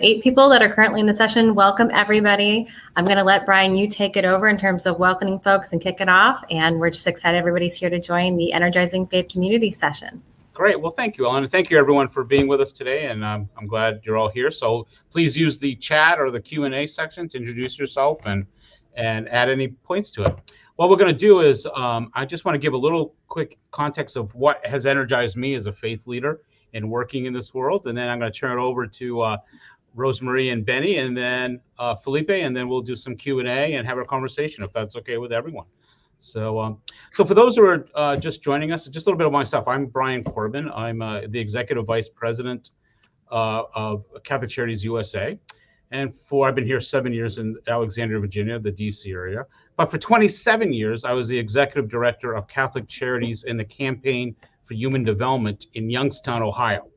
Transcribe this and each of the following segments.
8 people that are currently in the session. Welcome, everybody. I'm going to let Brian, you take it over in terms of welcoming folks and kick it off. And we're just excited everybody's here to join the Energizing Faith Communities session. Great. Well, thank you, Ellen. And thank you, everyone, for being with us today. And I'm glad you're all here. So please use the chat or the Q&A section to introduce yourself and add any points to it. What we're going to do is I just want to give a little quick context of what has energized me as a faith leader in working in this world. And then I'm going to turn it over to Rosemarie and Benny, and then Felipe, and then we'll do some Q&A and have a conversation if that's okay with everyone. So for those who are just joining us, just a little bit of myself. I'm Brian Corbin. I'm the Executive Vice President of Catholic Charities USA. And I've been here 7 years in Alexandria, Virginia, the DC area. But for 27 years, I was the Executive Director of Catholic Charities in the Campaign for Human Development in Youngstown, Ohio,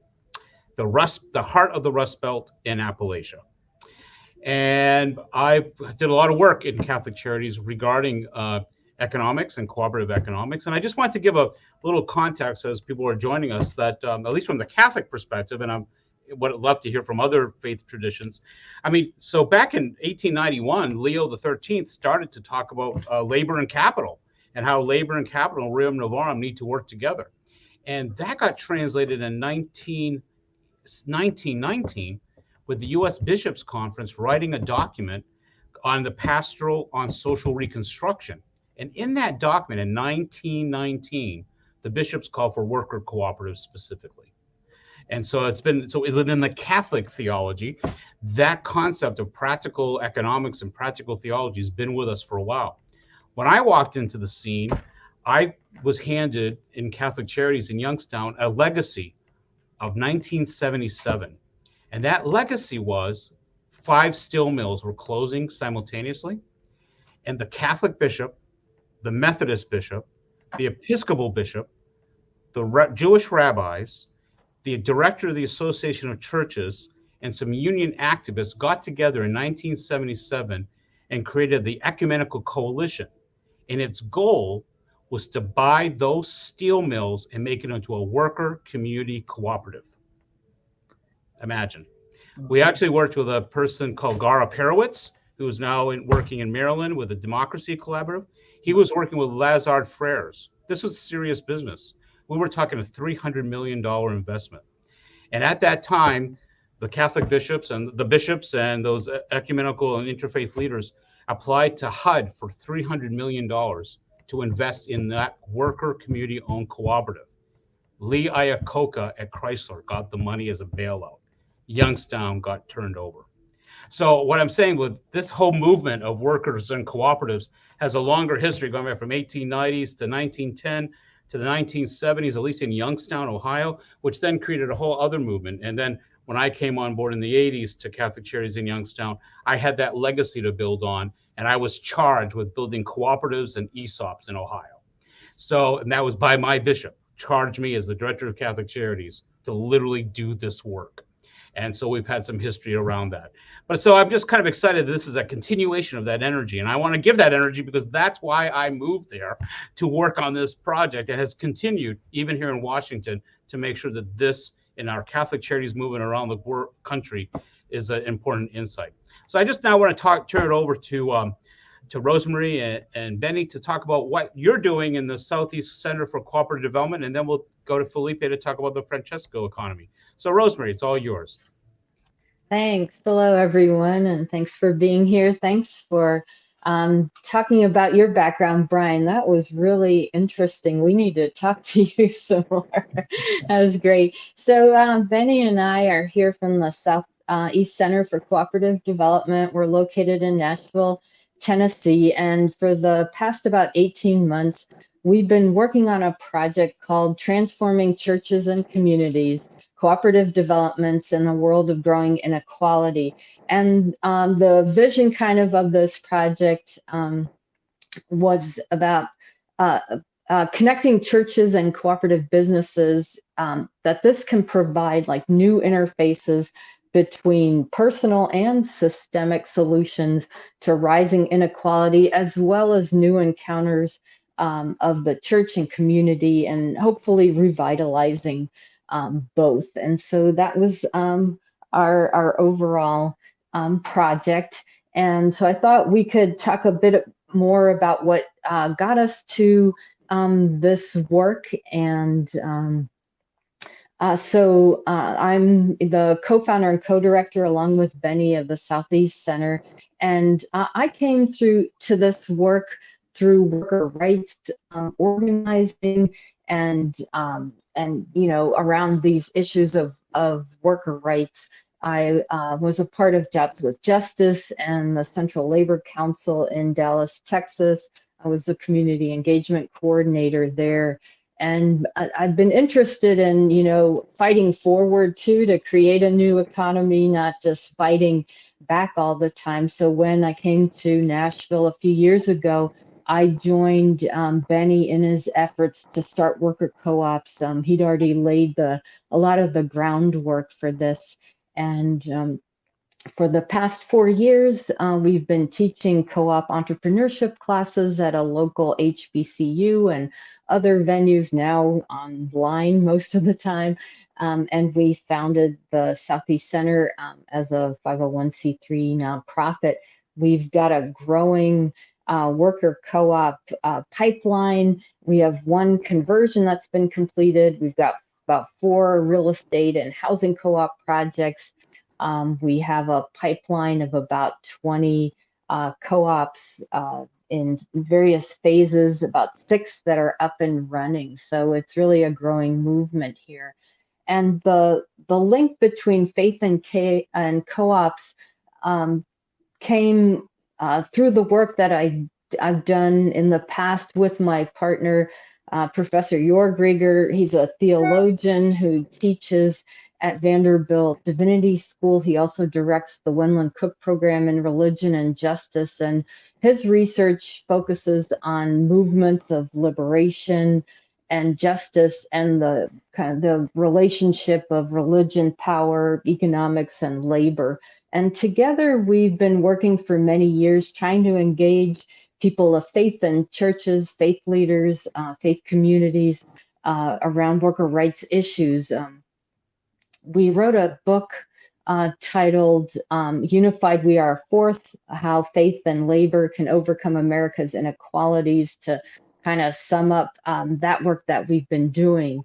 the heart of the Rust Belt in Appalachia. And I did a lot of work in Catholic Charities regarding economics and cooperative economics. And I just want to give a little context as people are joining us that, at least from the Catholic perspective, and I would love to hear from other faith traditions. I mean, so back in 1891, Leo XIII started to talk about labor and capital and how labor and capital and Rerum Novarum need to work together. And that got translated in 1919 with the U.S. Bishops' Conference writing a document on the Pastoral on Social Reconstruction. And in that document in 1919, the bishops called for worker cooperatives specifically. And so within the Catholic theology, that concept of practical economics and practical theology has been with us for a while. When I walked into the scene, I was handed in Catholic Charities in Youngstown a legacy of 1977. And that legacy was 5 steel mills were closing simultaneously. And the Catholic bishop, the Methodist bishop, the Episcopal bishop, the Jewish rabbis, the director of the Association of Churches, and some union activists got together in 1977 and created the Ecumenical Coalition. And its goal was to buy those steel mills and make it into a worker community cooperative. Imagine. We actually worked with a person called Gara Perowitz, who is now working in Maryland with the Democracy Collaborative. He was working with Lazard Frères. This was serious business. We were talking a $300 million investment. And at that time, the Catholic bishops and those ecumenical and interfaith leaders applied to HUD for $300 million to invest in that worker community-owned cooperative. Lee Iacocca at Chrysler got the money as a bailout. Youngstown got turned over. So what I'm saying with this whole movement of workers and cooperatives has a longer history going back from 1890s to 1910 to the 1970s, at least in Youngstown, Ohio, which then created a whole other movement. And then when I came on board in the 80s to Catholic Charities in Youngstown, I had that legacy to build on, and I was charged with building cooperatives and ESOPs in Ohio. So, and that was by my bishop, charged me as the director of Catholic Charities to literally do this work. And so we've had some history around that. But so I'm just kind of excited that this is a continuation of that energy. And I want to give that energy because that's why I moved there to work on this project. It has continued even here in Washington to make sure that this in our Catholic Charities movement around the country is an important insight. So I just now want to turn it over to Rosemarie and Benny to talk about what you're doing in the Southeast Center for Cooperative Development. And then we'll go to Felipe to talk about the Francesco economy. So Rosemarie, it's all yours. Thanks. Hello, everyone, and thanks for being here. Thanks for talking about your background, Brian. That was really interesting. We need to talk to you some more. That was great. So Benny and I are here from the Southeast Center for Cooperative Development. We're located in Nashville, Tennessee, and for the past about 18 months, we've been working on a project called Transforming Churches and Communities, Cooperative Developments in a World of Growing Inequality. And the vision kind of this project was about connecting churches and cooperative businesses, that this can provide like new interfaces between personal and systemic solutions to rising inequality, as well as new encounters of the church and community, and hopefully revitalizing both. And so that was our overall project. And so I thought we could talk a bit more about what got us to this work. And I'm the co-founder and co-director along with Benny of the Southeast Center. And I came through to this work through worker rights organizing and around these issues of worker rights. I was a part of Jobs with Justice and the Central Labor Council in Dallas, Texas. I was the community engagement coordinator there. And I've been interested in, fighting forward too, to create a new economy, not just fighting back all the time. So when I came to Nashville a few years ago, I joined Benny in his efforts to start worker co-ops. He'd already laid a lot of the groundwork for this. And for the past 4 years, we've been teaching co-op entrepreneurship classes at a local HBCU and other venues, now online most of the time. And we founded the Southeast Center as a 501c3 nonprofit. We've got a growing worker co-op pipeline. We have one conversion that's been completed. We've got about 4 real estate and housing co-op projects. We have a pipeline of about 20 co-ops in various phases, about 6 that are up and running. So it's really a growing movement here. And the link between faith and co-ops came through the work that I've done in the past with my partner, Professor Jorg. He's a theologian who teaches at Vanderbilt Divinity School. He also directs the Wendland Cook Program in Religion and Justice, and his research focuses on movements of liberation and justice and the kind of the relationship of religion, power, economics, and labor. And together we've been working for many years trying to engage people of faith and churches, faith leaders, faith communities around worker rights issues. We wrote a book titled Unified We Are a Force, How Faith and Labor Can Overcome America's Inequalities, to kind of sum up that work that we've been doing.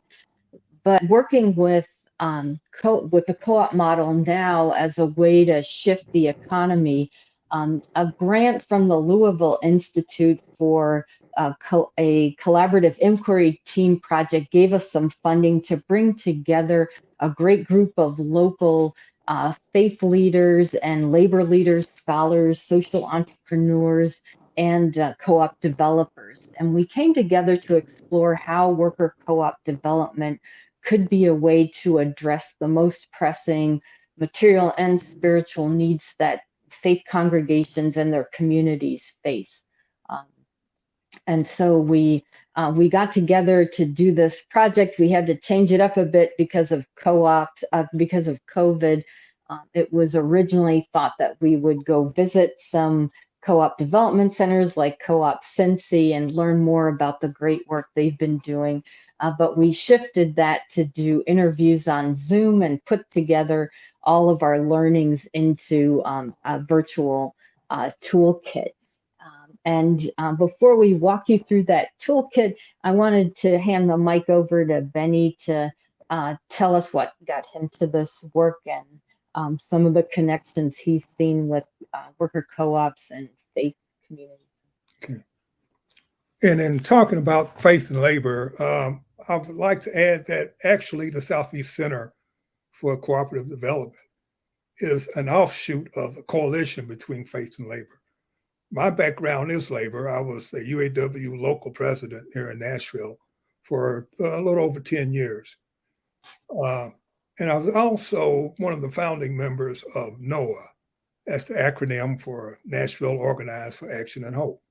But working with the co-op model now as a way to shift the economy, a grant from the Louisville Institute for a collaborative inquiry team project gave us some funding to bring together a great group of local faith leaders and labor leaders, scholars, social entrepreneurs, and co-op developers. And we came together to explore how worker co-op development could be a way to address the most pressing material and spiritual needs that faith congregations and their communities face. And so we got together to do this project. We had to change it up a bit because of co-ops, because of COVID. It was originally thought that we would go visit some co-op development centers like Co-op Cincy and learn more about the great work they've been doing. But we shifted that to do interviews on Zoom and put together all of our learnings into a virtual toolkit. And before we walk you through that toolkit, I wanted to hand the mic over to Benny to tell us what got him to this work and some of the connections he's seen with worker co-ops and faith communities. Okay. And in talking about faith and labor, I would like to add that actually the Southeast Center for Cooperative Development is an offshoot of a coalition between faith and labor. My background is labor. I was a UAW local president here in Nashville for a little over 10 years. And I was also one of the founding members of NOAH. That's the acronym for Nashville Organized for Action and Hope.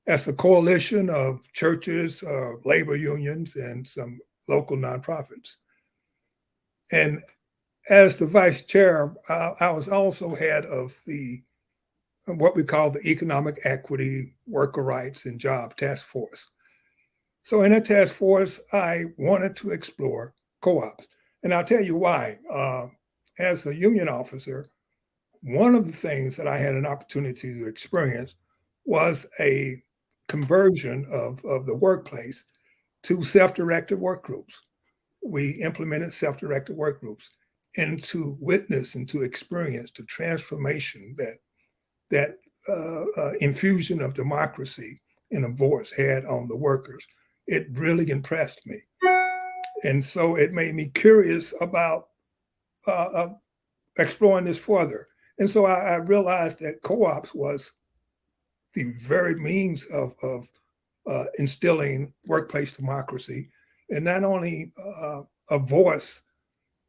That's a coalition of churches, labor unions, and some local nonprofits. And as the vice chair, I was also head of what we call the Economic Equity, Worker Rights, and Job Task Force. So in that task force, I wanted to explore co-ops. And I'll tell you why. as a union officer, one of the things that I had an opportunity to experience was a conversion of the workplace to self-directed work groups. We implemented self-directed work groups, and to witness and to experience the transformation that infusion of democracy in a voice had on the workers, it really impressed me. And so it made me curious about exploring this further. And so I realized that co-ops was the very means of instilling workplace democracy, and not only a voice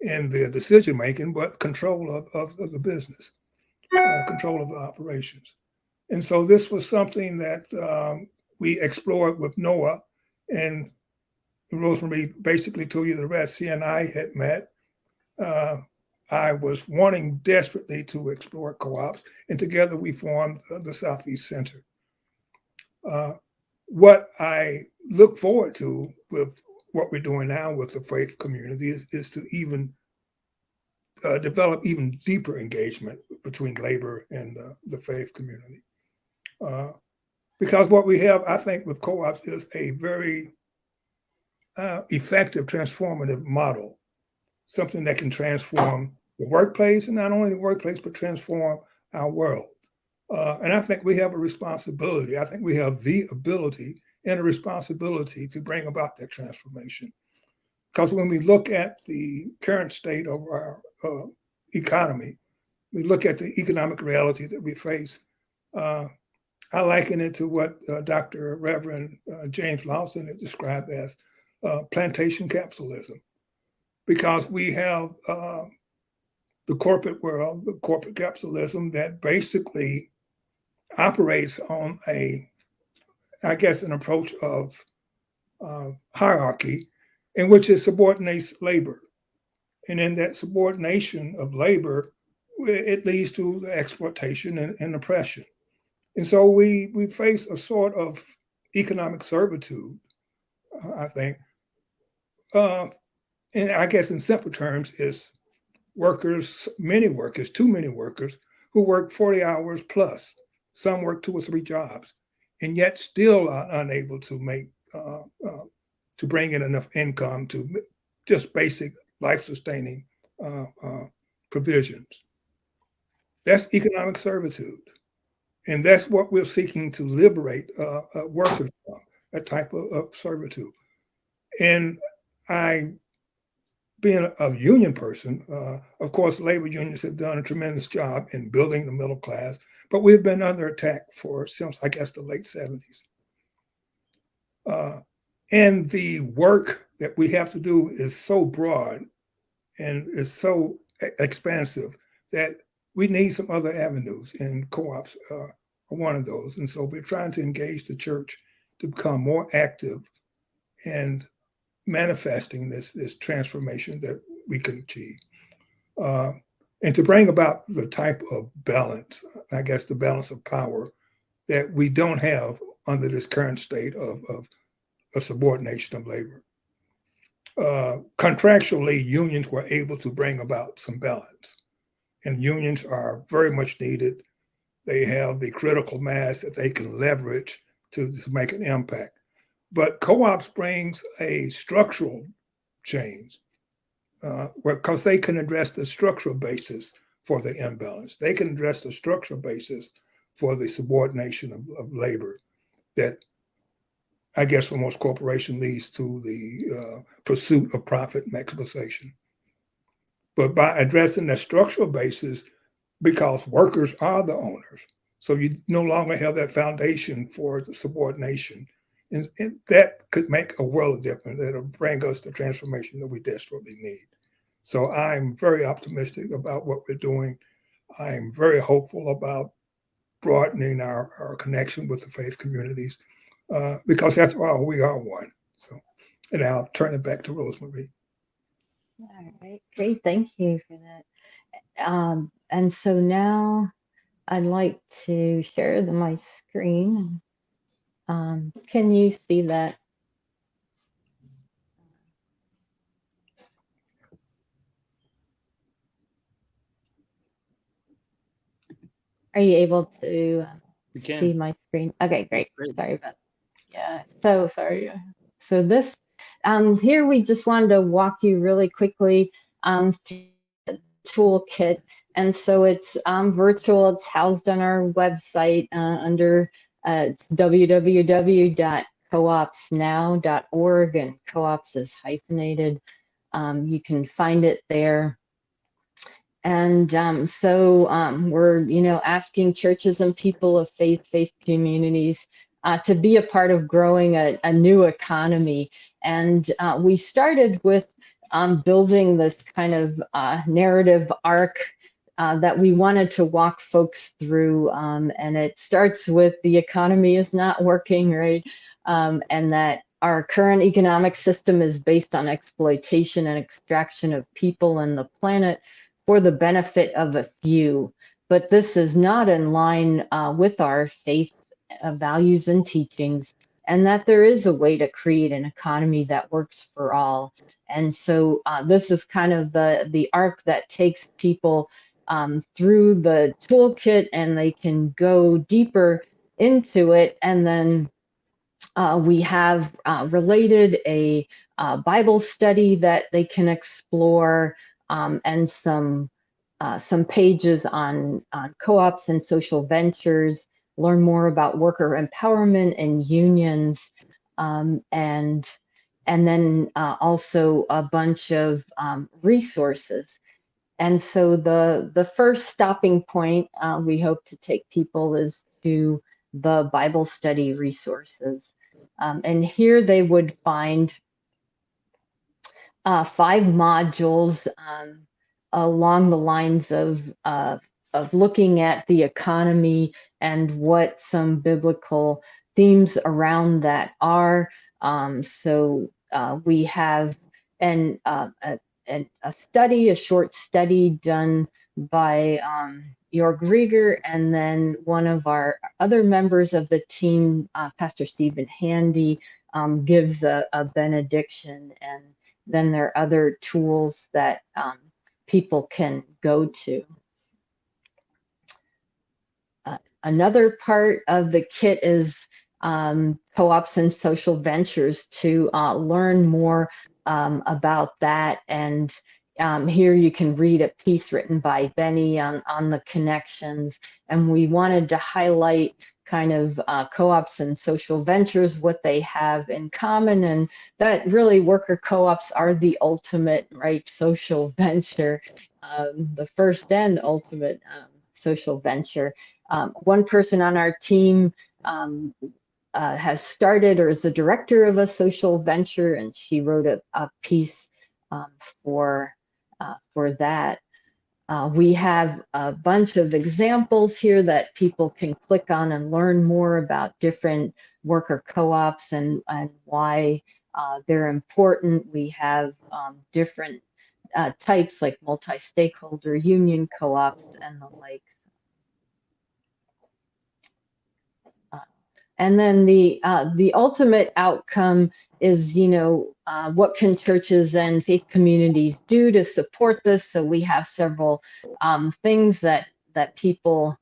in the decision making, but control of the business, control of the operations. And so this was something that we explored with Noah, and Rosemarie basically told you the rest. She and I had met. I was wanting desperately to explore co-ops, and together we formed the Southeast Center. What I look forward to with what we're doing now with the faith community is to even develop even deeper engagement between labor and the faith community. Because what we have, I think, with co-ops is a very effective transformative model, something that can transform the workplace, and not only the workplace, but transform our world. And I think we have a responsibility. I think we have the ability and a responsibility to bring about that transformation. Because when we look at the current state of our economy, we look at the economic reality that we face. I liken it to what Dr. Reverend James Lawson has described as plantation capitalism, because we have the corporate world, the corporate capitalism that basically operates on an approach of hierarchy in which it subordinates labor. And in that subordination of labor, it leads to the exploitation and oppression. And so we face a sort of economic servitude, I think. And I guess in simple terms, is workers, too many workers who work 40 hours plus. Some work 2 or 3 jobs, and yet still are unable to make to bring in enough income to just basic life-sustaining provisions. That's economic servitude, and that's what we're seeking to liberate workers from, a type of servitude. And being a union person, of course, labor unions have done a tremendous job in building the middle class, but we've been under attack since, I guess, the late 70s. And the work that we have to do is so broad and is so expansive that we need some other avenues, and co-ops are one of those. And so we're trying to engage the church to become more active and manifesting this transformation that we can achieve. And to bring about the type of balance, I guess the balance of power that we don't have under this current state of a subordination of labor. Contractually, unions were able to bring about some balance, and unions are very much needed. They have the critical mass that they can leverage to make an impact. But co-ops brings a structural change, because they can address the structural basis for the imbalance. They can address the structural basis for the subordination of labor that, I guess, for most corporations leads to the pursuit of profit maximization. But by addressing the structural basis, because workers are the owners, so you no longer have that foundation for the subordination. And that could make a world of difference. It'll bring us the transformation that we desperately need. So I'm very optimistic about what we're doing. I'm very hopeful about broadening our connection with the faith communities, because that's all, we are one. So, and I'll turn it back to Rosemarie. All right, great. Thank you for that. And so now I'd like to share my screen. Can you see that? Are you able to We can. see my screen? Okay, great. That's great. Sorry about that. Yeah, so sorry. So this, here we just wanted to walk you really quickly through the toolkit. And so it's virtual, it's housed on our website under it's www.coopsnow.org, and co-ops is hyphenated. You can find it there. And we're, asking churches and people of faith communities to be a part of growing a new economy. And we started with building this kind of narrative arc that we wanted to walk folks through. And it starts with the economy is not working, right? And that our current economic system is based on exploitation and extraction of people and the planet for the benefit of a few. But this is not in line with our faith values and teachings, and that there is a way to create an economy that works for all. And so this is kind of the arc that takes people through the toolkit, and they can go deeper into it. And then we have related a Bible study that they can explore, and some pages on co-ops and social ventures, learn more about worker empowerment and unions, and then also a bunch of resources. And so the first stopping point we hope to take people is to the Bible study resources. And here they would find 5 modules along the lines of looking at the economy and what some biblical themes around that are. So we have a short study done by Reiger, and then one of our other members of the team, Pastor Stephen Handy, gives a benediction, and then there are other tools that people can go to. Another part of the kit is co-ops and social ventures to learn more about that. And here you can read a piece written by Benny on the connections. And we wanted to highlight kind of co-ops and social ventures, what they have in common, and that really worker co-ops are the ultimate, right, social venture, the first and ultimate social venture. One person on our team has started or is the director of a social venture, and she wrote a piece for that. We have a bunch of examples here that people can click on and learn more about different worker co-ops and why they're important. We have different types like multi-stakeholder, union co-ops, and the like. And then the ultimate outcome is, what can churches and faith communities do to support this? So we have several things that people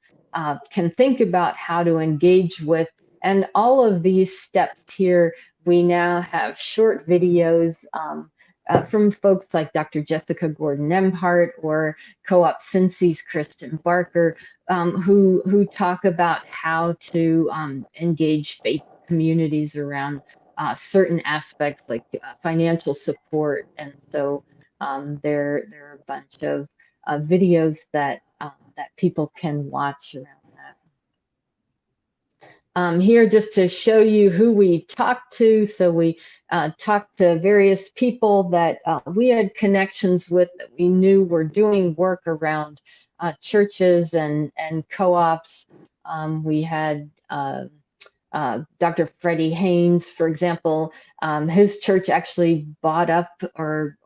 can think about how to engage with. And all of these steps here, we now have short videos from folks like Dr. Jessica Gordon-Emhart or Co-op Cincy's Kristen Barker, who talk about how to engage faith communities around certain aspects like financial support. And so there are a bunch of videos that people can watch around that. Here just to show you who we talked to. So we talked to various people that we had connections with, that we knew were doing work around churches and co-ops. We had Dr. Freddie Haynes, for example. His church actually bought up or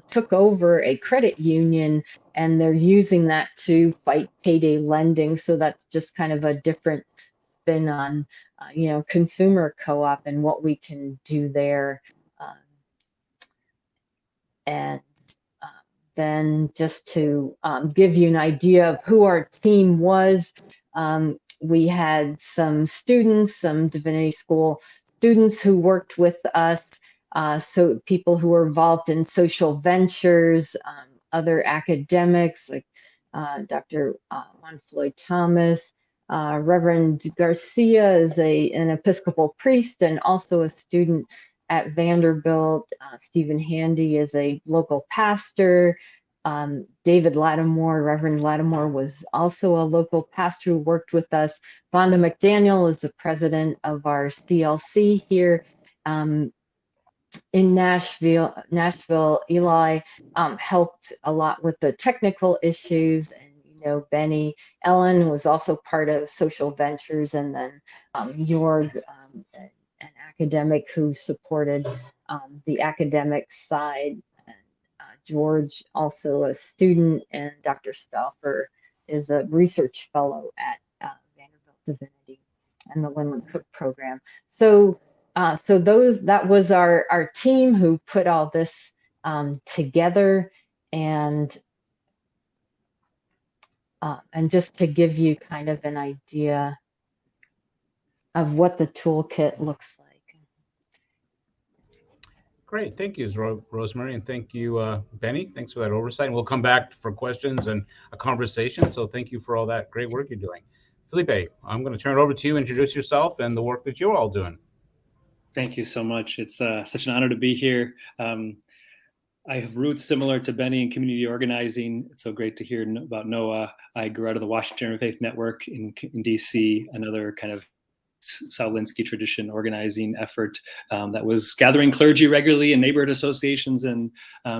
took over a credit union, and they're using that to fight payday lending. So that's just kind of a different spin on consumer co-op and what we can do there. And then just to give you an idea of who our team was, we had some students, some divinity school students who worked with us, so people who were involved in social ventures, other academics like Dr. Juan Floyd Thomas, Reverend Garcia is an Episcopal priest and also a student at Vanderbilt. Stephen Handy is a local pastor. David Lattimore, Reverend Lattimore, was also a local pastor who worked with us. Vonda McDaniel is the president of our CLC here in Nashville. Eli helped a lot with the technical issues, and Benny Ellen was also part of social ventures, and then Jorg, an academic who supported the academic side, and George, also a student, and Dr. Stauffer is a research fellow at Vanderbilt Divinity and the Linwood Cook program. So that was our team who put all this together, and just to give you kind of an idea of what the toolkit looks like. Great, thank you, Rosemarie, and thank you, Benny. Thanks for that oversight. And we'll come back for questions and a conversation. So thank you for all that great work you're doing. Felipe, I'm going to turn it over to you. Introduce yourself and the work that you're all doing. Thank you so much. It's such an honor to be here. I have roots similar to Benny in community organizing. It's so great to hear about Noah. I grew out of the Washington Faith Network in DC, another kind of Saulinsky tradition organizing effort that was gathering clergy regularly in neighborhood associations and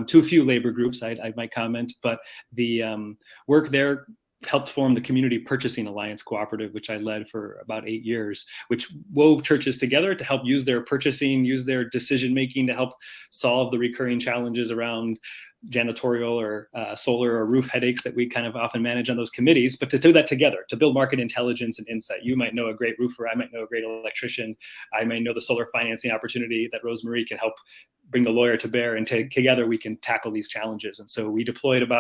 to a few labor groups, I might comment. But the work there helped form the Community Purchasing Alliance Cooperative, which I led for about 8 years, which wove churches together to help use their purchasing, use their decision-making to help solve the recurring challenges around janitorial or solar or roof headaches that we kind of often manage on those committees, but to do that together, to build market intelligence and insight. You might know a great roofer, I might know a great electrician, I may know the solar financing opportunity that Rosemarie can help bring the lawyer to bear, and together we can tackle these challenges. And so we deployed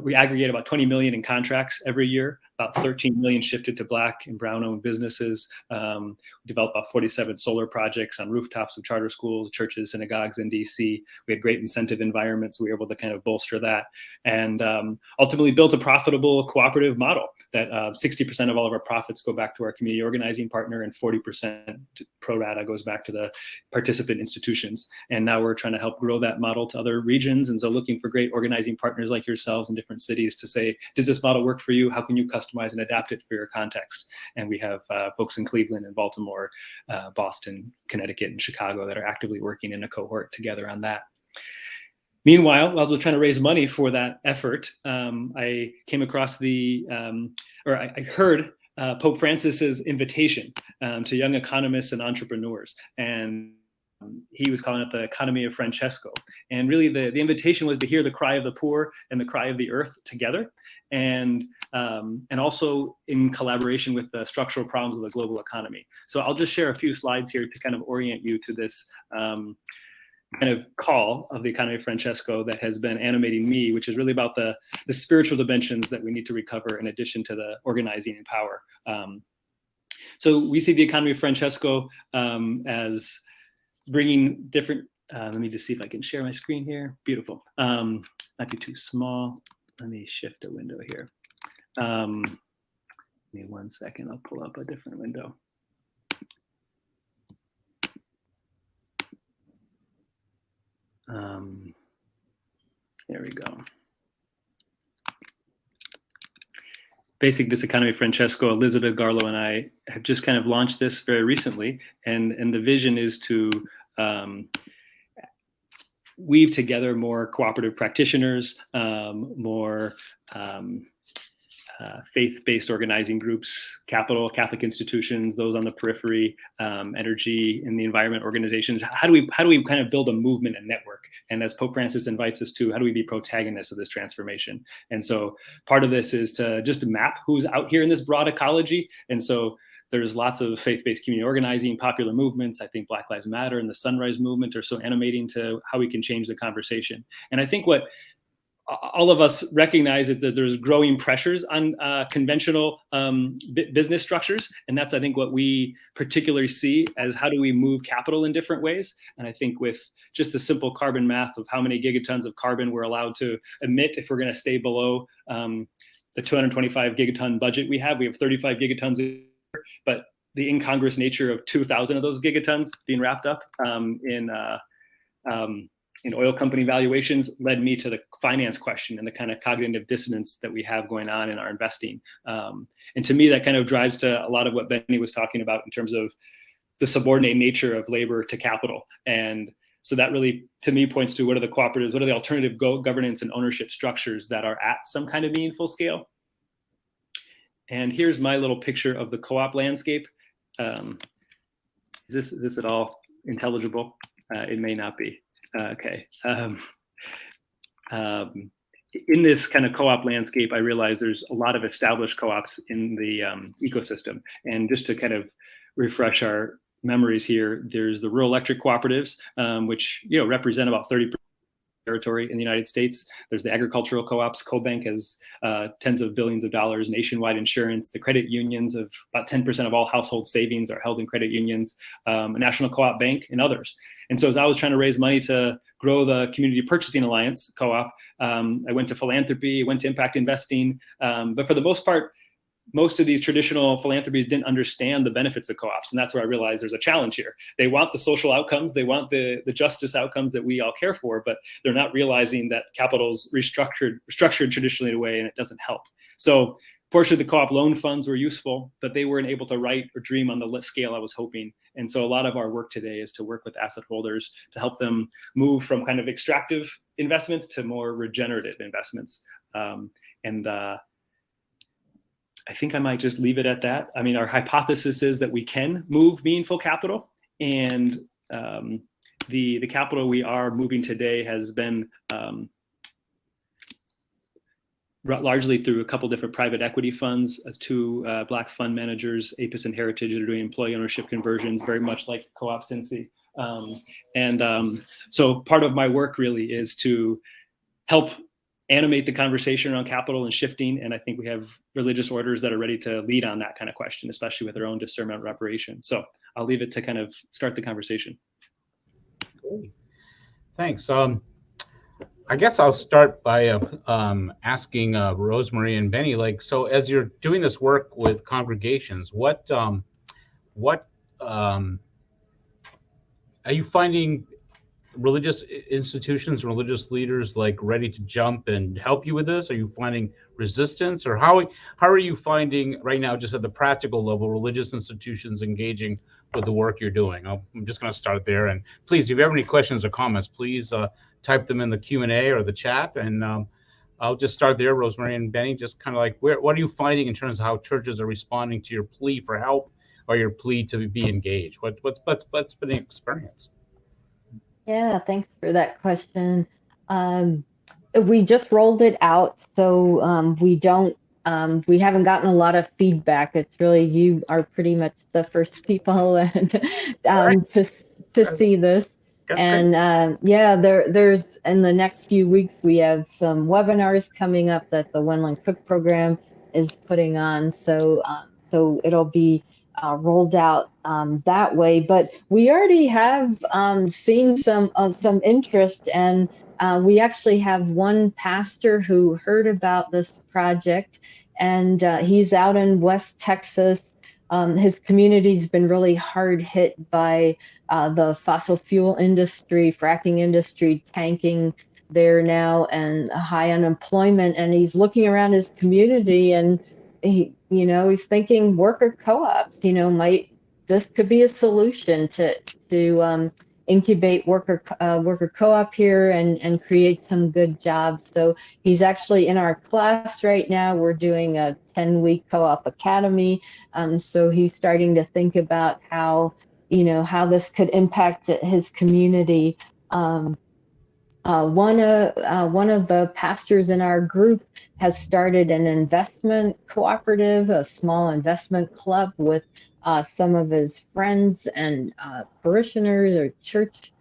we aggregate about 20 million in contracts every year, about 13 million shifted to Black and Brown owned businesses. We developed about 47 solar projects on rooftops of charter schools, churches, synagogues in DC. We had great incentive environments. We were able to kind of bolster that, and ultimately built a profitable cooperative model that 60% of all of our profits go back to our community organizing partner, and 40% pro rata goes back to the participant institutions. And now we're trying to help grow that model to other regions. And so looking for great organizing partners like yourselves in different cities to say, does this model work for you? How can you customize and adapt it for your context? And we have folks in Cleveland and Baltimore, Boston, Connecticut, and Chicago that are actively working in a cohort together on that. Meanwhile, while I was trying to raise money for that effort, I came across I heard Pope Francis's invitation to young economists and entrepreneurs. And he was calling it the economy of Francesco. And really the invitation was to hear the cry of the poor and the cry of the earth together. And also in collaboration with the structural problems of the global economy. So I'll just share a few slides here to kind of orient you to this kind of call of the economy of Francesco that has been animating me, which is really about the spiritual dimensions that we need to recover in addition to the organizing and power. So we see the economy of Francesco as bringing different, let me just see if I can share my screen here. Beautiful. Might be too small. Let me shift a window here. Give me 1 second, I'll pull up a different window. There we go. Basically, this economy of Francesco, Elizabeth Garlow and I have just kind of launched this very recently, and the vision is to weave together more cooperative practitioners, more faith-based organizing groups, Catholic institutions, those on the periphery, energy and the environment organizations. How do we kind of build a movement and network? And as Pope Francis invites us to, how do we be protagonists of this transformation? And so part of this is to just map who's out here in this broad ecology. And so there's lots of faith-based community organizing, popular movements. I think Black Lives Matter and the Sunrise Movement are so animating to how we can change the conversation. And I think what all of us recognize is that there's growing pressures on conventional business structures. And that's, I think, what we particularly see as how do we move capital in different ways. And I think with just the simple carbon math of how many gigatons of carbon we're allowed to emit if we're going to stay below the 225 gigaton budget we have 35 gigatons a year, but the incongruous nature of 2,000 of those gigatons being wrapped up in oil company valuations led me to the finance question and the kind of cognitive dissonance that we have going on in our investing. And to me, that kind of drives to a lot of what Benny was talking about in terms of the subordinate nature of labor to capital. And so that really, to me, points to what are the cooperatives, what are the alternative governance and ownership structures that are at some kind of meaningful scale. And here's my little picture of the co-op landscape. Is this at all intelligible? It may not be. Okay. In this kind of co-op landscape, I realize there's a lot of established co-ops in the ecosystem. And just to kind of refresh our memories here, there's the rural electric cooperatives, which represent about 30% territory in the United States. There's the agricultural co-ops. CoBank has tens of billions of dollars, nationwide insurance. The credit unions of about 10% of all household savings are held in credit unions, a national co-op bank, and others. And so as I was trying to raise money to grow the Community Purchasing Alliance co-op, I went to philanthropy, went to impact investing. But for the most part, most of these traditional philanthropies didn't understand the benefits of co-ops. And that's where I realized there's a challenge here. They want the social outcomes, they want the justice outcomes that we all care for, but they're not realizing that capital's structured traditionally in a way, and it doesn't help. So fortunately, the co-op loan funds were useful, but they weren't able to write or dream on the scale I was hoping. And so a lot of our work today is to work with asset holders to help them move from kind of extractive investments to more regenerative investments. I think I might just leave it at that. I mean, our hypothesis is that we can move meaningful capital, and the capital we are moving today has been largely through a couple different private equity funds, two Black fund managers, Apis and Heritage, that are doing employee ownership conversions, very much like Co-op Cincy. So part of my work really is to help animate the conversation around capital and shifting. And I think we have religious orders that are ready to lead on that kind of question, especially with their own discernment of reparation. So I'll leave it to kind of start the conversation. Great. Thanks. I guess I'll start by asking Rosemarie and Benny, so as you're doing this work with congregations, what are you finding religious institutions, religious leaders ready to jump and help you with this? Are you finding resistance, or how are you finding right now, just at the practical level, religious institutions engaging with the work you're doing? I'm just going to start there, and please, if you have any questions or comments, please type them in the Q&A or the chat, and I'll just start there. Rosemarie and Benny, just kind of what are you finding in terms of how churches are responding to your plea for help or your plea to be engaged? What's been the experience? Yeah, thanks for that question. We just rolled it out, so we haven't gotten a lot of feedback. It's really, you are pretty much the first people to see this. That's and there's in the next few weeks we have some webinars coming up that the One Line Cook program is putting on. So it'll be rolled out that way, but we already have seen some interest, and we actually have one pastor who heard about this project, and he's out in West Texas. His community's been really hard hit by the fossil fuel industry, fracking industry tanking there now, and high unemployment, and he's looking around his community, and he's thinking worker co-ops, this could be a solution to incubate worker co-op here and create some good jobs. So he's actually in our class right now. We're doing a 10-week co-op academy. So he's starting to think about how this could impact his community. One of the pastors in our group has started an investment cooperative, a small investment club with some of his friends and parishioners or church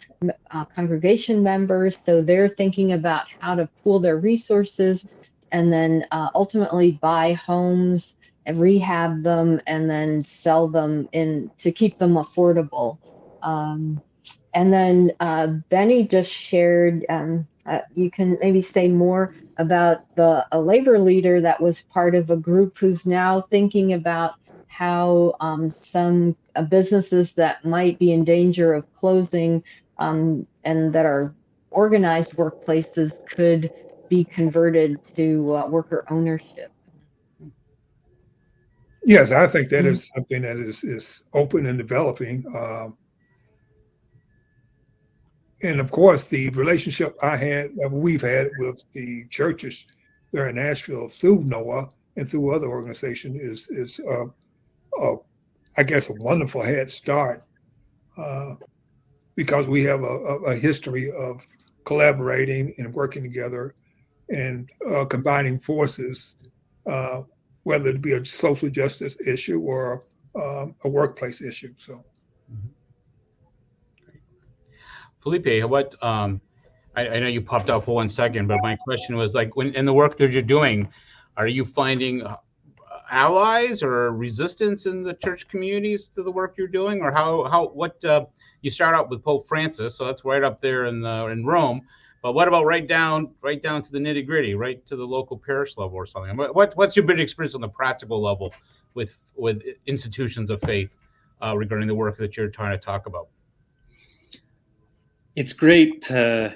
congregation members. So they're thinking about how to pool their resources and then ultimately buy homes and rehab them and then sell them to keep them affordable. And then Benny just shared, you can maybe say more about a labor leader that was part of a group who's now thinking about how some businesses that might be in danger of closing and that are organized workplaces could be converted to worker ownership. Yes, I think that is something that is open and developing. And of course, the relationship we've had with the churches there in Nashville through NOAA and through other organizations is I guess a wonderful head start because we have a history of collaborating and working together and combining forces, whether it be a social justice issue or a workplace issue. So. Felipe, what I know you popped out for 1 second, but my question was like, when in the work that you're doing, are you finding allies or resistance in the church communities to the work you're doing, or what you start out with Pope Francis, so that's right up there in Rome, but what about right down to the nitty gritty, right to the local parish level or something? What's your big experience on the practical level with institutions of faith regarding the work that you're trying to talk about? It's great to,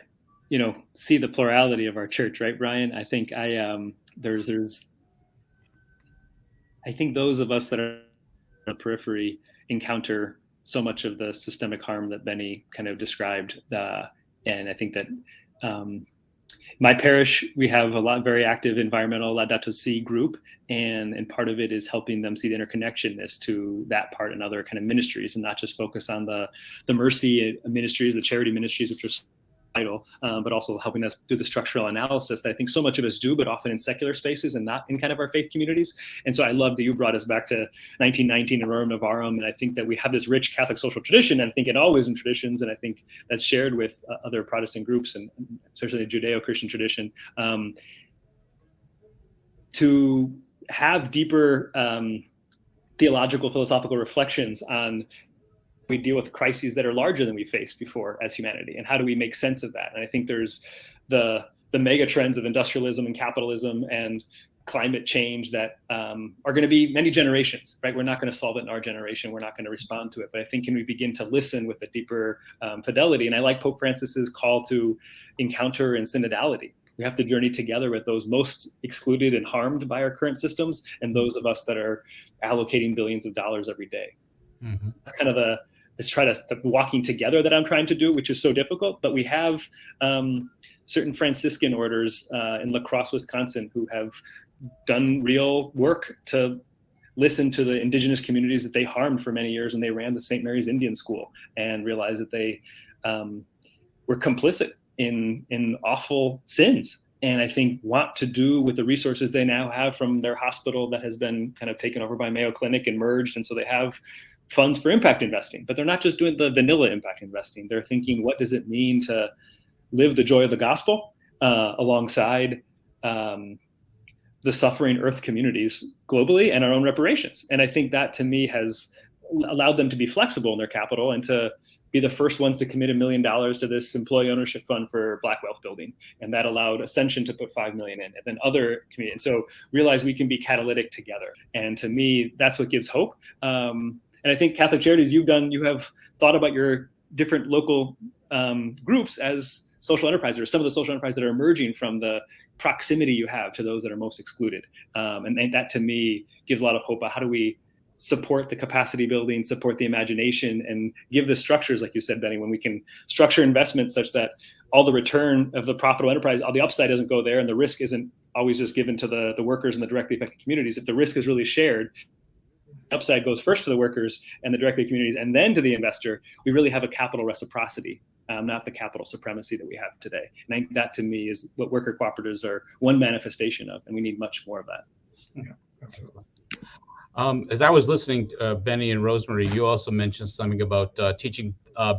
see the plurality of our church, right, Brian? I think there's I think those of us that are on the periphery encounter so much of the systemic harm that Benny kind of described, and I think that my parish, we have a very active environmental Laudato Si group, and part of it is helping them see the interconnectedness to that part and other kind of ministries, and not just focus on the mercy ministries, the charity ministries, which are vital, but also helping us do the structural analysis that I think so much of us do, but often in secular spaces and not in kind of our faith communities. And so I love that you brought us back to 1919 and Rerum Novarum, and I think that we have this rich Catholic social tradition, and I think in all wisdom traditions, and I think that's shared with other Protestant groups, and especially the Judeo-Christian tradition, to have deeper theological, philosophical reflections on we deal with crises that are larger than we faced before as humanity, and how do we make sense of that? And I think there's the mega trends of industrialism and capitalism and climate change that are going to be many generations, right? We're not going to solve it in our generation. We're not going to respond to it. But I think can we begin to listen with a deeper fidelity? And I like Pope Francis's call to encounter and synodality. We have to journey together with those most excluded and harmed by our current systems, and those of us that are allocating billions of dollars every day. Mm-hmm. It's kind of the walking together that I'm trying to do, which is so difficult. But we have certain Franciscan orders in La Crosse, Wisconsin, who have done real work to listen to the indigenous communities that they harmed for many years when they ran the St. Mary's Indian School, and realized that they were complicit in awful sins. And I think want to do with the resources they now have from their hospital that has been kind of taken over by Mayo Clinic and merged. And so they have funds for impact investing, but they're not just doing the vanilla impact investing. They're thinking, what does it mean to live the joy of the gospel alongside the suffering earth communities globally and our own reparations? And I think that to me has allowed them to be flexible in their capital and to be the first ones to commit $1 million to this employee ownership fund for Black wealth building. And that allowed Ascension to put $5 million in, and then other communities. And so realize we can be catalytic together. And to me, that's what gives hope. And I think Catholic Charities, you have thought about your different local groups as social enterprises, or some of the social enterprises that are emerging from the proximity you have to those that are most excluded. And that to me gives a lot of hope about how do we support the capacity building, support the imagination, and give the structures, like you said, Benny, when we can structure investments such that all the return of the profitable enterprise, all the upside doesn't go there, and the risk isn't always just given to the workers and the directly affected communities. If the risk is really shared, upside goes first to the workers and the directly communities, and then to the investor, we really have a capital reciprocity, not the capital supremacy that we have today. And I think that to me is what worker cooperatives are one manifestation of, and we need much more of that. Yeah, absolutely. As I was listening, Benny and Rosemarie, you also mentioned something about teaching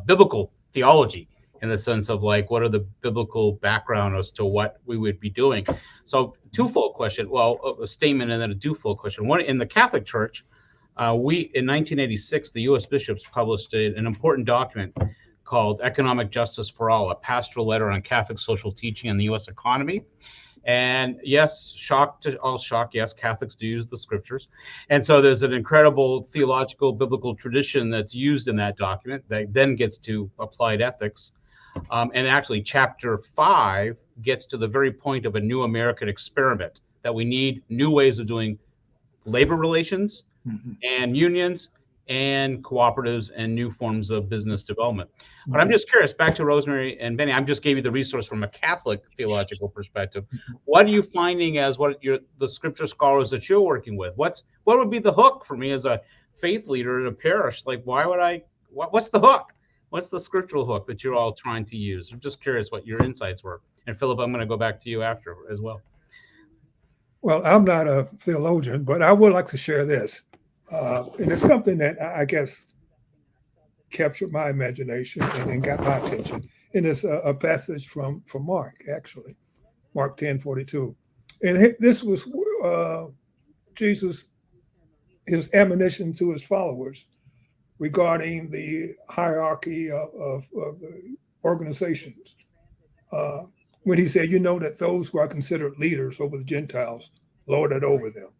biblical theology in the sense of like, what are the biblical background as to what we would be doing? So twofold question, well, a statement and then a twofold question. One, in the Catholic Church, in 1986, the U.S. bishops published an important document called Economic Justice for All, a pastoral letter on Catholic social teaching and the U.S. economy. And yes, shock to all shock, yes, Catholics do use the scriptures. And so there's an incredible theological, biblical tradition that's used in that document that then gets to applied ethics. And actually, chapter 5 gets to the very point of a new American experiment, that we need new ways of doing labor relations and unions and cooperatives and new forms of business development. But I'm just curious, back to Rosemarie and Benny, I'm just gave you the resource from a Catholic theological perspective. What are you finding as the scripture scholars that you're working with? What would be the hook for me as a faith leader in a parish? Like, what's the hook? What's the scriptural hook that you're all trying to use? I'm just curious what your insights were. And Philip, I'm going to go back to you after as well. Well, I'm not a theologian, but I would like to share this. And it's something that I guess captured my imagination and got my attention. And it's a passage from Mark, actually, Mark 10:42. And this was Jesus, his admonition to his followers regarding the hierarchy of the organizations. When he said, you know that those who are considered leaders over the Gentiles lord it over them,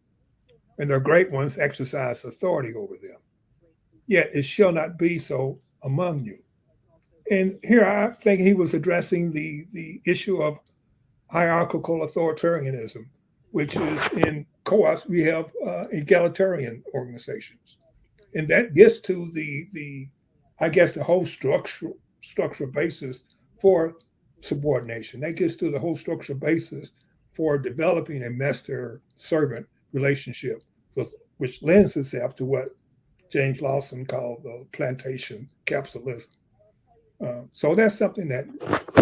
and their great ones exercise authority over them. Yet it shall not be so among you. And here I think he was addressing the issue of hierarchical authoritarianism, which is in co-ops, we have egalitarian organizations. And that gets to the whole structural basis for subordination. That gets to the whole structural basis for developing a master-servant relationship, which lends itself to what James Lawson called plantation capitalism. So that's something that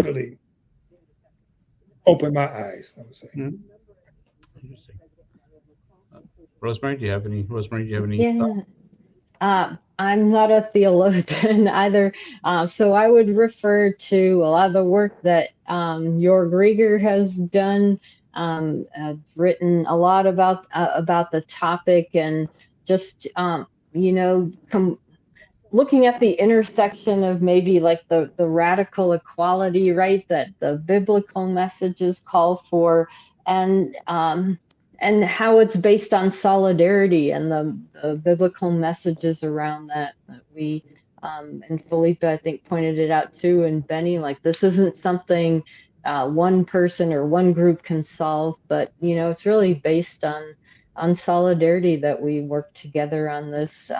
really opened my eyes, I would say. Interesting. Rosemarie, do you have any? Yeah. I'm not a theologian either, so I would refer to a lot of the work that Henkel-Reiger has done. I've written a lot about the topic, and just looking at the intersection of maybe like the radical equality, right, that the biblical messages call for, and how it's based on solidarity and the biblical messages around that we and Felipe, I think, pointed it out too, and Benny, like, this isn't something one person or one group can solve, but it's really based on solidarity that we work together on this.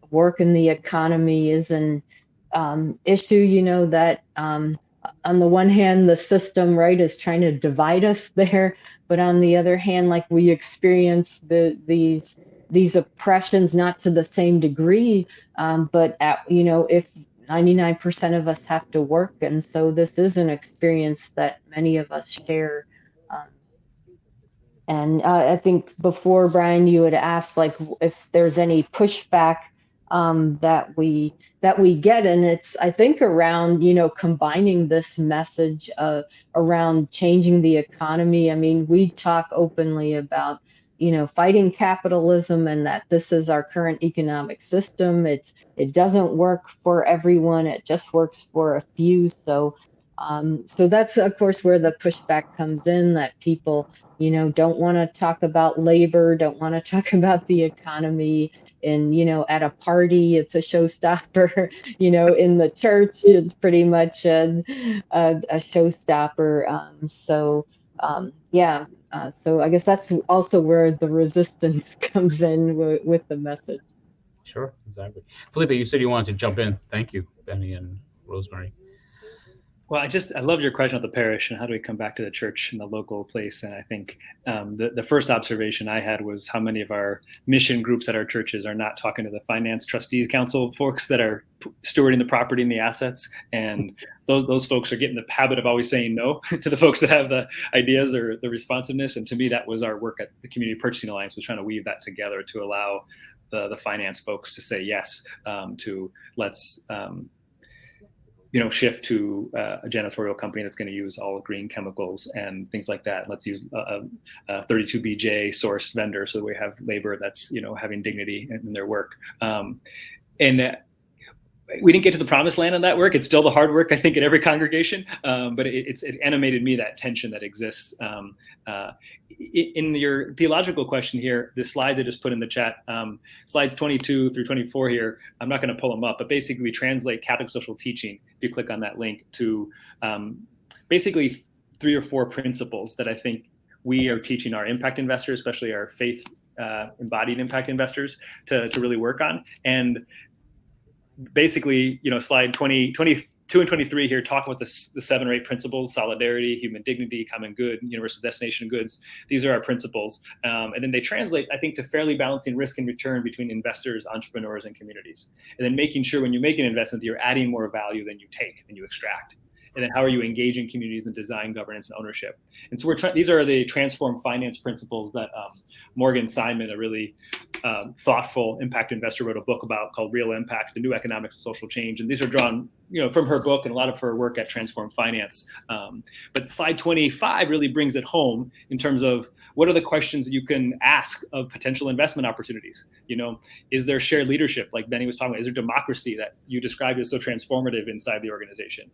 Work in the economy is an issue, that on the one hand, the system, right, is trying to divide us there, but on the other hand, like, we experience these oppressions, not to the same degree, but if 99% of us have to work, and so this is an experience that many of us share. And I think before, Brian, you had asked like if there's any pushback that we get, and it's, I think, around combining this message around changing the economy. I mean, we talk openly about fighting capitalism, and that this is our current economic system. It doesn't work for everyone. It just works for a few. So that's, of course, where the pushback comes in, that people don't want to talk about labor, don't want to talk about the economy. And at a party, it's a showstopper. In the church, it's pretty much a showstopper. So I guess that's also where the resistance comes in with the message. Sure, exactly. Felipe, you said you wanted to jump in. Thank you, Benny and Rosemarie. Well, I love your question of the parish and how do we come back to the church and the local place. And I think the first observation I had was how many of our mission groups at our churches are not talking to the finance trustees council folks that are stewarding the property and the assets. And those folks are getting the habit of always saying no to the folks that have the ideas or the responsiveness. And to me, that was our work at the Community Purchasing Alliance, was trying to weave that together to allow the finance folks to say yes to let's shift to a janitorial company that's going to use all green chemicals and things like that. Let's use a 32BJ sourced vendor so that we have labor that's, having dignity in their work. And we didn't get to the promised land on that work. It's still the hard work, I think, at every congregation, but it animated me, that tension that exists. In your theological question here, the slides I just put in the chat, slides 22 through 24 here, I'm not going to pull them up, but basically we translate Catholic social teaching, if you click on that link, to basically 3 or 4 principles that I think we are teaching our impact investors, especially our faith embodied impact investors, to really work on. And basically, slide 22 and 23 here talk about the 7 or 8 principles: solidarity, human dignity, common good, universal destination goods. These are our principles. And then they translate, I think, to fairly balancing risk and return between investors, entrepreneurs, and communities. And then making sure when you make an investment that you're adding more value than you take, than you extract. And then how are you engaging communities in design, governance, and ownership? And so these are the transform finance principles that Morgan Simon, a really thoughtful impact investor, wrote a book about called Real Impact: The New Economics of Social Change. And these are drawn from her book and a lot of her work at Transform Finance. But slide 25 really brings it home in terms of what are the questions that you can ask of potential investment opportunities. Is there shared leadership, like Benny was talking about? Is there democracy that you described as so transformative inside the organization?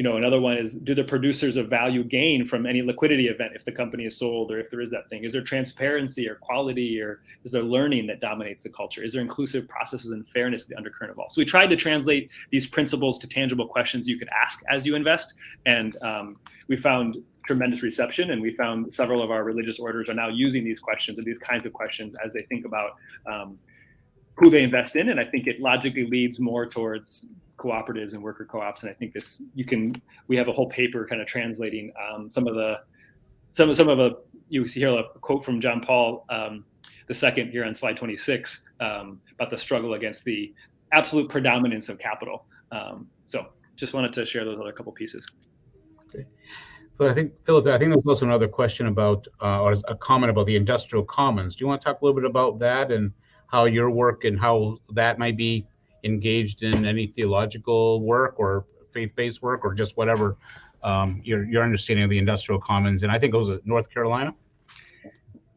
Another one is, do the producers of value gain from any liquidity event if the company is sold, or if there is that thing? Is there transparency or quality, or is there learning that dominates the culture? Is there inclusive processes and fairness, the undercurrent of all? So we tried to translate these principles to tangible questions you could ask as you invest. And we found tremendous reception, and we found several of our religious orders are now using these questions and these kinds of questions as they think about who they invest in. And I think it logically leads more towards cooperatives and worker co-ops. And I think we have a whole paper kind of translating some of the you see here a quote from John Paul II here on slide 26 about the struggle against the absolute predominance of capital. So just wanted to share those other couple pieces. Okay. Well, I think, Philip, there's also another question about, or a comment about the industrial commons. Do you want to talk a little bit about that and how your work and how that might be engaged in any theological work or faith-based work, or just whatever your understanding of the industrial commons? And I think it was North Carolina.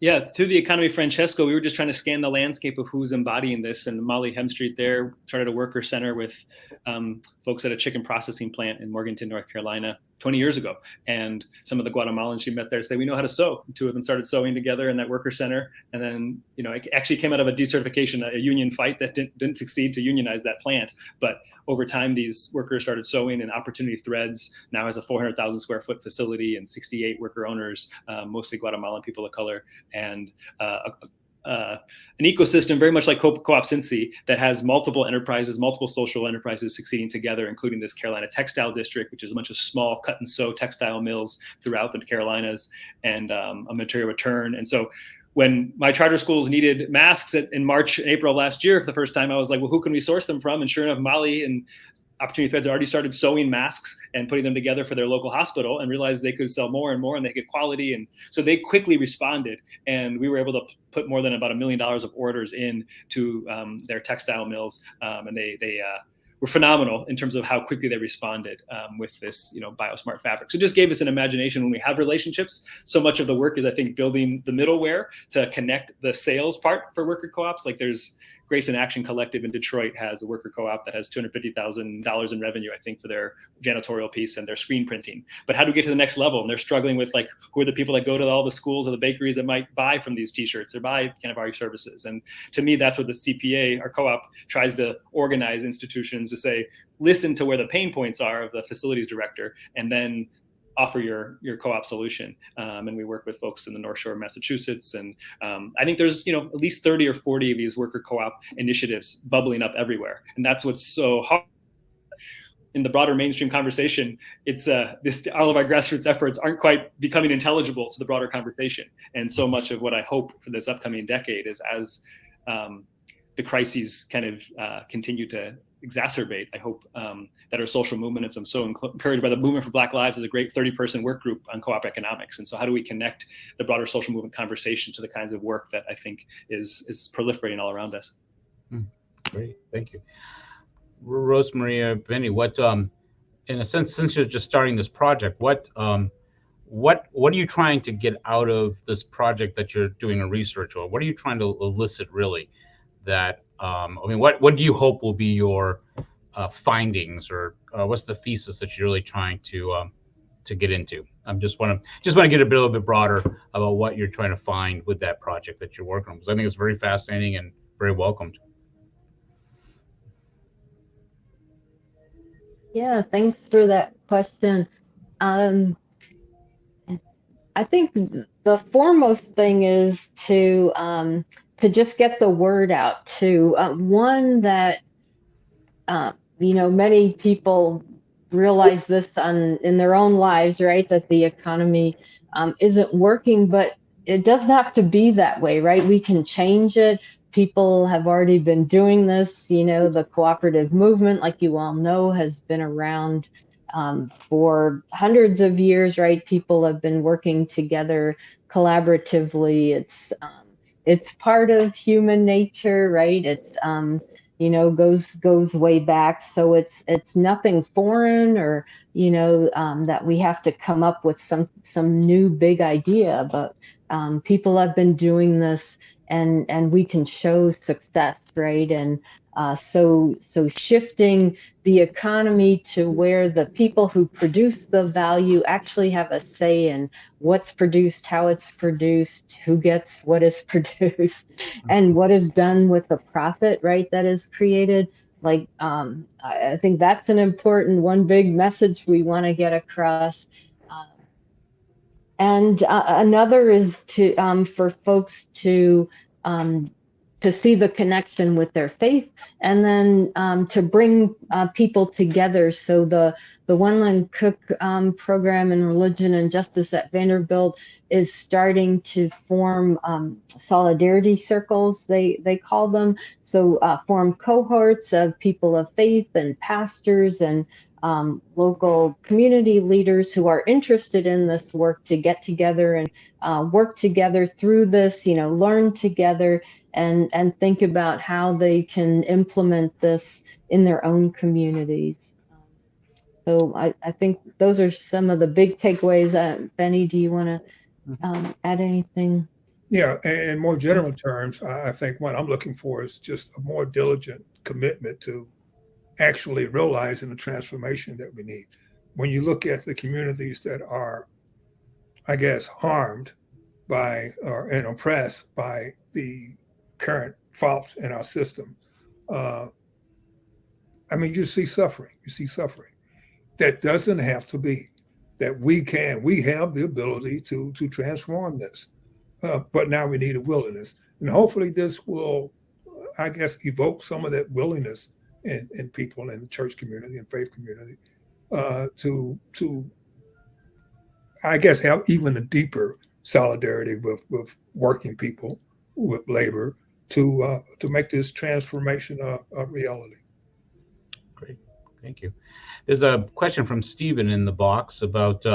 Yeah, through the economy, Francesco, we were just trying to scan the landscape of who's embodying this. And Molly Hemstreet there started a worker center with folks at a chicken processing plant in Morganton, North Carolina, 20 years ago. And some of the Guatemalans she met there say, we know how to sew. And 2 of them started sewing together in that worker center. And then, it actually came out of a decertification, a union fight that didn't succeed to unionize that plant. But over time, these workers started sewing, and Opportunity Threads now has a 400,000 square foot facility and 68 worker owners, mostly Guatemalan people of color, and an ecosystem very much like Co-op Cincy that has multiple enterprises, multiple social enterprises succeeding together, including this Carolina Textile District, which is a bunch of small cut and sew textile mills throughout the Carolinas, and a material return. And so when my charter schools needed masks in March and April last year for the first time, I was like, well, who can we source them from? And sure enough, Molly and Opportunity Threads already started sewing masks and putting them together for their local hospital, and realized they could sell more and more, and they get quality. And so they quickly responded, and we were able to put more than about $1 million of orders in to their textile mills. And they were phenomenal in terms of how quickly they responded with this, biosmart fabric. So it just gave us an imagination when we have relationships. So much of the work is, I think, building the middleware to connect the sales part for worker co-ops. Like there's Grace in Action Collective in Detroit has a worker co-op that has $250,000 in revenue, I think, for their janitorial piece and their screen printing. But how do we get to the next level? And they're struggling with, like, who are the people that go to all the schools or the bakeries that might buy from these t-shirts or buy Canterbury services? And to me, that's what the CPA, our co-op, tries to organize institutions to say, listen to where the pain points are of the facilities director, and then offer your co-op solution. And we work with folks in the North Shore of Massachusetts. And I think there's, at least 30 or 40 of these worker co-op initiatives bubbling up everywhere. And that's what's so hard. in the broader mainstream conversation, it's all of our grassroots efforts aren't quite becoming intelligible to the broader conversation. And so much of what I hope for this upcoming decade is as the crises kind of continue to exacerbate, I hope that our social movements, I'm so encouraged by the Movement for Black Lives is a great 30-person work group on co-op economics. And so how do we connect the broader social movement conversation to the kinds of work that I think is proliferating all around us? Great, thank you. Rosemarie, Benny, what, in a sense, since you're just starting this project, what are you trying to get out of this project that you're doing a research on? What are you trying to elicit, really? That I mean, what do you hope will be your findings, or what's the thesis that you're really trying to get into? I just want to get a little bit broader about what you're trying to find with that project that you're working on, because I think it's very fascinating and very welcomed. Yeah, thanks for that question. I think the foremost thing is to just get the word out to one that many people realize this in their own lives, right? That the economy isn't working, but it doesn't have to be that way, right? We can change it. People have already been doing this. The cooperative movement, like you all know, has been around for hundreds of years, right? People have been working together collaboratively. It's part of human nature, right? It's goes way back. So it's nothing foreign, or that we have to come up with some new big idea. But people have been doing this, and we can show success, right? And so shifting the economy to where the people who produce the value actually have a say in what's produced, how it's produced, who gets what is produced, and what is done with the profit, right, that is created. Like, I think that's an important one big message we want to get across. And another is for folks to see the connection with their faith, and then to bring people together. So the One Line Cook program in religion and justice at Vanderbilt is starting to form solidarity circles, they call them. So form cohorts of people of faith and pastors and local community leaders who are interested in this work to get together and work together through this, learn together and think about how they can implement this in their own communities. So I think those are some of the big takeaways. Benny, do you want to add anything? Yeah, in more general terms, I think what I'm looking for is just a more diligent commitment to actually realizing the transformation that we need. When you look at the communities that are, I guess, harmed by and oppressed by the current faults in our system, you see suffering. That doesn't have to be. That we have the ability to transform this. But now we need a willingness. And hopefully this will, I guess, evoke some of that willingness in people in the church community and faith community to I guess have even a deeper solidarity with working people, with labor, to make this transformation a reality. Great, thank you. There's a question from Stephen in the box about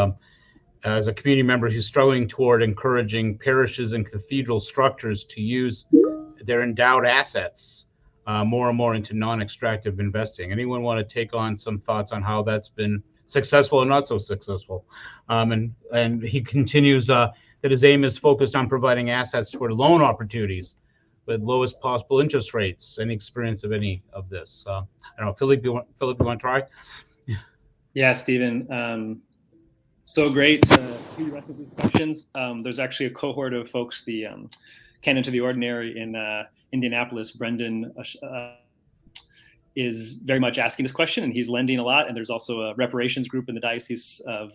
as a community member who's struggling toward encouraging parishes and cathedral structures to use their endowed assets more and more into non-extractive investing. Anyone want to take on some thoughts on how that's been successful and not so successful? And he continues that his aim is focused on providing assets toward loan opportunities with lowest possible interest rates. Any experience of any of this? I don't know, Philip, you want to try? Yeah, Stephen. So great to hear you answer these questions. There's actually a cohort of folks, the Canon to the Ordinary in Indianapolis, Brendan, is very much asking this question, and he's lending a lot. And there's also a reparations group in the Diocese of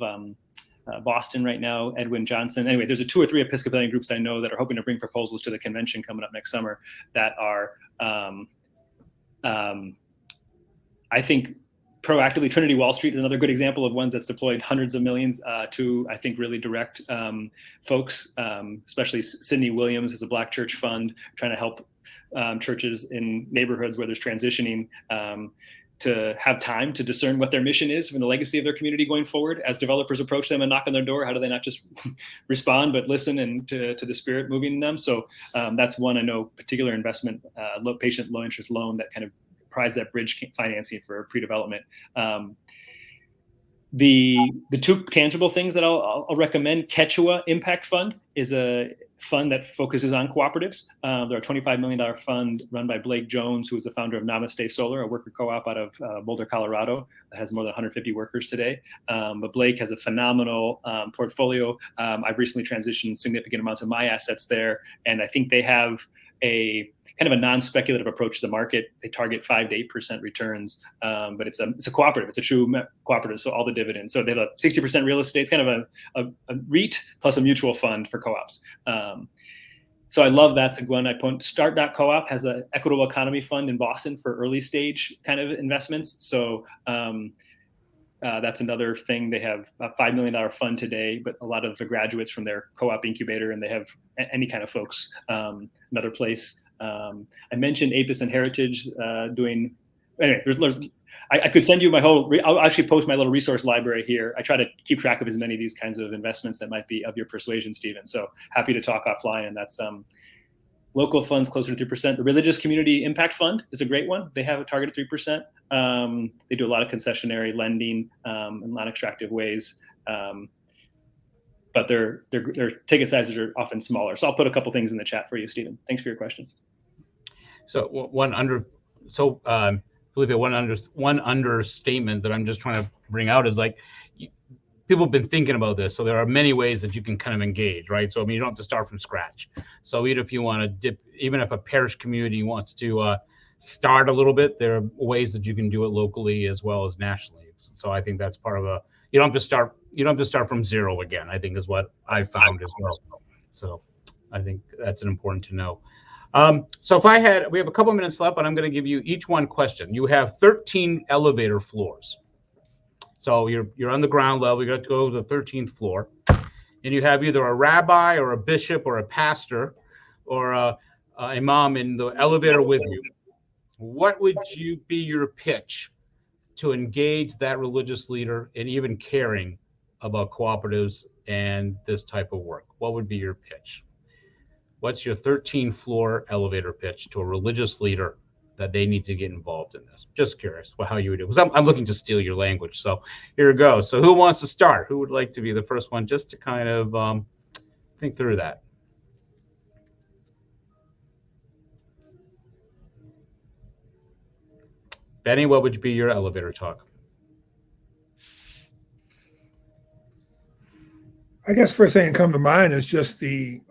Boston right now, Edwin Johnson. Anyway, there's 2 or 3 Episcopalian groups I know that are hoping to bring proposals to the convention coming up next summer that are, I think, proactively. Trinity Wall Street is another good example of ones that's deployed hundreds of millions to, I think, really direct folks, especially Sidney Williams is a Black church fund trying to help churches in neighborhoods where there's transitioning to have time to discern what their mission is and the legacy of their community going forward. As developers approach them and knock on their door, how do they not just respond, but listen and to the spirit moving in them? So that's one, I know, particular investment, low patient, low interest loan that kind of provides that bridge financing for pre-development. The two tangible things that I'll recommend, Quechua Impact Fund is a fund that focuses on cooperatives. They're a $25 million fund run by Blake Jones, who is the founder of Namaste Solar, a worker co-op out of Boulder, Colorado, that has more than 150 workers today. But Blake has a phenomenal portfolio. I've recently transitioned significant amounts of my assets there, and I think they have a kind of a non-speculative approach to the market. They target 5 to 8% returns, but it's a cooperative. It's a true cooperative, so all the dividends. So they have a 60% real estate. It's kind of a REIT plus a mutual fund for co-ops. So I love that's a one I point. Start.coop has an equitable economy fund in Boston for early stage kind of investments. So that's another thing. They have a $5 million fund today, but a lot of the graduates from their co-op incubator, and they have any kind of folks. Another place. I mentioned APIS and Heritage doing. Anyway, I could send you my whole. I'll actually post my little resource library here. I try to keep track of as many of these kinds of investments that might be of your persuasion, Stephen. So happy to talk offline. And that's local funds closer to 3%. The Religious Community Impact Fund is a great one. They have a target of 3%. They do a lot of concessionary lending in non-extractive ways. But their ticket sizes are often smaller. So I'll put a couple things in the chat for you, Stephen. Thanks for your question. So one understatement that I'm just trying to bring out is like people have been thinking about this. So there are many ways that you can kind of engage, right? So I mean, you don't have to start from scratch. So even if you want to dip, even if a parish community wants to start a little bit, there are ways that you can do it locally as well as nationally. So I think that's part of a. You don't have to start from zero again, I think is what I found as well. So I think that's important to know. So we have a couple minutes left, but I'm going to give you each one question. You have 13 elevator floors. So you're on the ground level, you got to go to the 13th floor, and you have either a rabbi or a bishop or a pastor or a imam in the elevator with you. What would be your pitch to engage that religious leader in even caring about cooperatives and this type of work? What would be your pitch? What's your 13th floor elevator pitch to a religious leader that they need to get involved in this? Just curious how you would do it. Because I'm looking to steal your language. So here we go. So who wants to start? Who would like to be the first one just to kind of think through that? Benny, what would be your elevator talk? I guess first thing that comes to mind is just the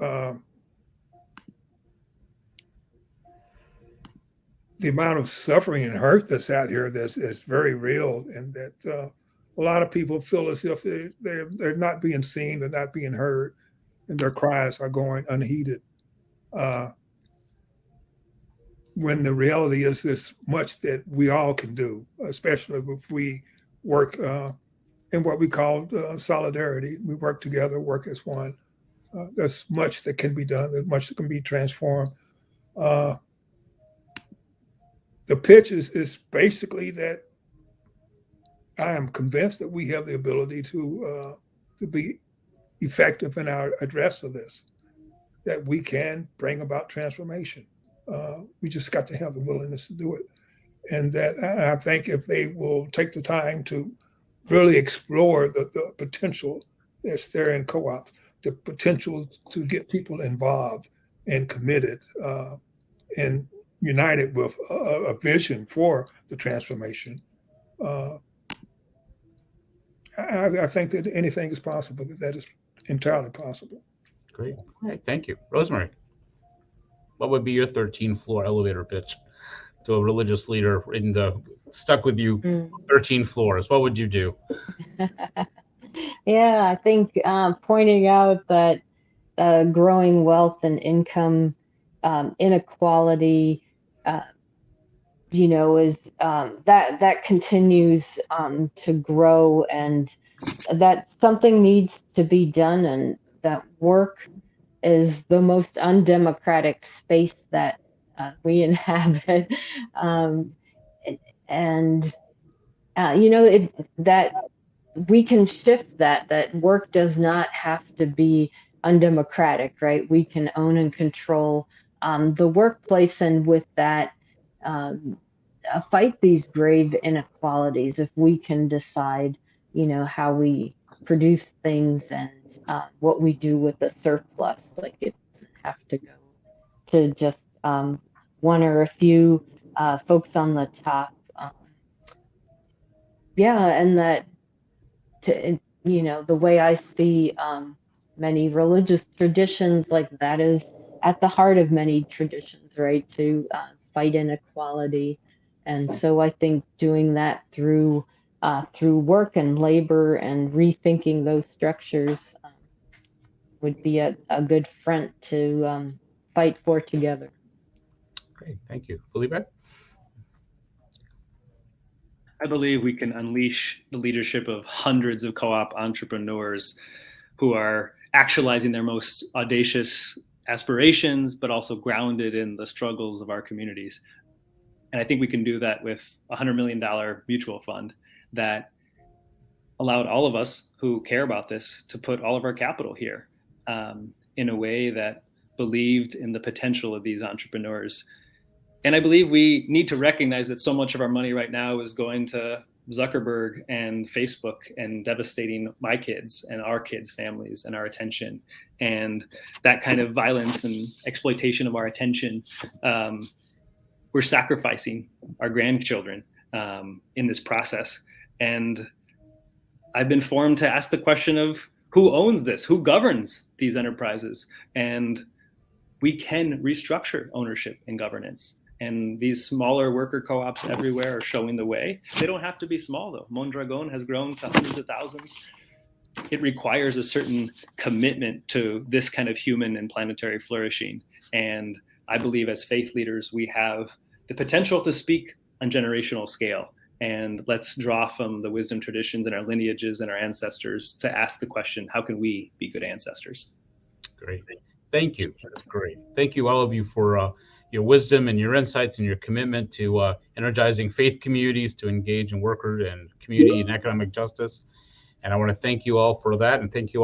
amount of suffering and hurt that's out here is very real, and that a lot of people feel as if they're not being seen, they're not being heard, and their cries are going unheeded. When the reality is there's much that we all can do, especially if we work in what we call solidarity. We work together, work as one. There's much that can be done. There's much that can be transformed. The pitch is basically that I am convinced that we have the ability to be effective in our address of this, that we can bring about transformation. We just got to have the willingness to do it. And that I think if they will take the time to really explore the potential that's there in co-ops, the potential to get people involved and committed and united with a vision for the transformation, I think that anything is possible, that is entirely possible. Great. All right, thank you. Rosemarie, what would be your 13th floor elevator pitch to a religious leader stuck with you 13 floors? What would you do? Yeah, I think pointing out that growing wealth and income inequality is that continues to grow, and that something needs to be done, and that work is the most undemocratic space that we inhabit. um, and that we can shift that work does not have to be undemocratic, right? We can own and control the workplace, and with that, um, fight these grave inequalities if we can decide, how we produce things, and what we do with the surplus. Like, it doesn't have to go to just one or a few folks on the top. Yeah, and that, the way I see many religious traditions, like, that is at the heart of many traditions, right? To fight inequality. And so I think doing that through work and labor and rethinking those structures would be a good front to fight for together. Great, thank you. Felipe? I believe we can unleash the leadership of hundreds of co-op entrepreneurs who are actualizing their most audacious aspirations, but also grounded in the struggles of our communities. And I think we can do that with a $100 million mutual fund that allowed all of us who care about this to put all of our capital here in a way that believed in the potential of these entrepreneurs. And I believe we need to recognize that so much of our money right now is going to Zuckerberg and Facebook and devastating my kids and our kids' families and our attention. And that kind of violence and exploitation of our attention, we're sacrificing our grandchildren in this process. And I've been formed to ask the question of who owns this, who governs these enterprises? And we can restructure ownership and governance. And these smaller worker co-ops everywhere are showing the way. They don't have to be small, though. Mondragon has grown to hundreds of thousands. It requires a certain commitment to this kind of human and planetary flourishing. And I believe as faith leaders, we have the potential to speak on generational scale. And let's draw from the wisdom traditions and our lineages and our ancestors to ask the question, how can we be good ancestors? Great. Thank you. That's great. Thank you, all of you, for your wisdom and your insights and your commitment to energizing faith communities to engage in worker and community and economic justice. And I want to thank you all for that, and thank you all